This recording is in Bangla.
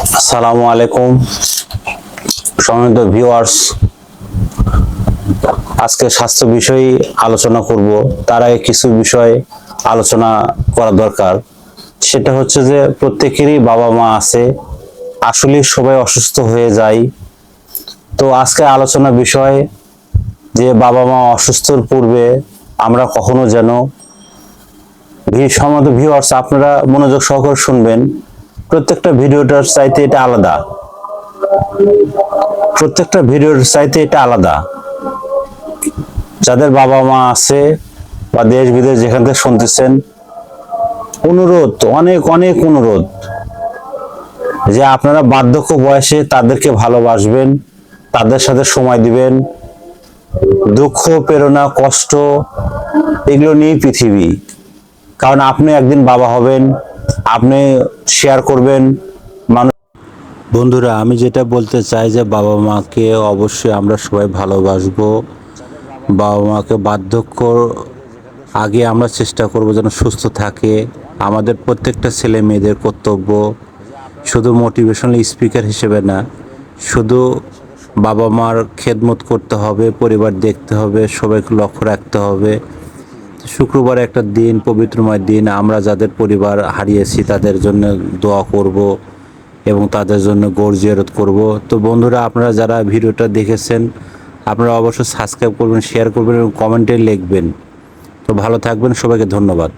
আসসালামু আলাইকুম সম্মানিত ভিউয়ার্স, আজকে স্বাস্থ্য বিষয়ে আলোচনা করব। তার আগে কিছু বিষয় আলোচনা করা দরকার। সেটা হচ্ছে যে প্রত্যেকেরই বাবা মা আছে, আসলে সবাই অসুস্থ হয়ে যায়। তো আজকে আলোচনা বিষয় যে বাবা মা অসুস্থর পূর্বে আমরা কখনো যেন সম্মানিত ভিউয়ার্স, আপনারা মনোযোগ সহকারে শুনবেন। প্রত্যেকটা ভিডিওটার চাইতে এটা আলাদা, প্রত্যেকটা ভিডিওর চাইতে এটা আলাদা। যাদের বাবা মা আছে বা দেশ বিদেশ যেখান থেকে শুনতেছেন, অনুরোধ, অনেক অনেক অনুরোধ যে আপনারা বার্ধক্য বয়সে তাদেরকে ভালোবাসবেন, তাদের সাথে সময় দিবেন। দুঃখ, প্রেরণা, কষ্ট এগুলো নিয়েই পৃথিবী। কারণ আপনি একদিন বাবা হবেন, আপনি শেয়ার করবেন মানুষ। বন্ধুরা, আমি যেটা বলতে চাই যে বাবা মাকে অবশ্যই আমরা সবাই ভালোবাসবো। বাবা মাকে বার্ধক্য আগে আমরা চেষ্টা করব যেন সুস্থ থাকে। আমাদের প্রত্যেকটা ছেলে মেয়েদের কর্তব্য শুধু মোটিভেশনাল স্পিকার হিসেবে না, শুধু বাবা মার খেদমত করতে হবে, পরিবার দেখতে হবে, সবাইকে লক্ষ্য রাখতে হবে। শুক্রবার একটা দিন, পবিত্রময় দিন, আমরা যাদের পরিবার হারিয়েছি তাদের জন্য দোয়া করব এবং তাদের জন্য গড় জিয়ারত করব। তো বন্ধুরা, আপনারা যারা ভিডিওটা দেখেছেন, আপনারা অবশ্যই সাবস্ক্রাইব করবেন, শেয়ার করবেন এবং কমেন্টে লিখবেন। তো ভালো থাকবেন, সবাইকে ধন্যবাদ।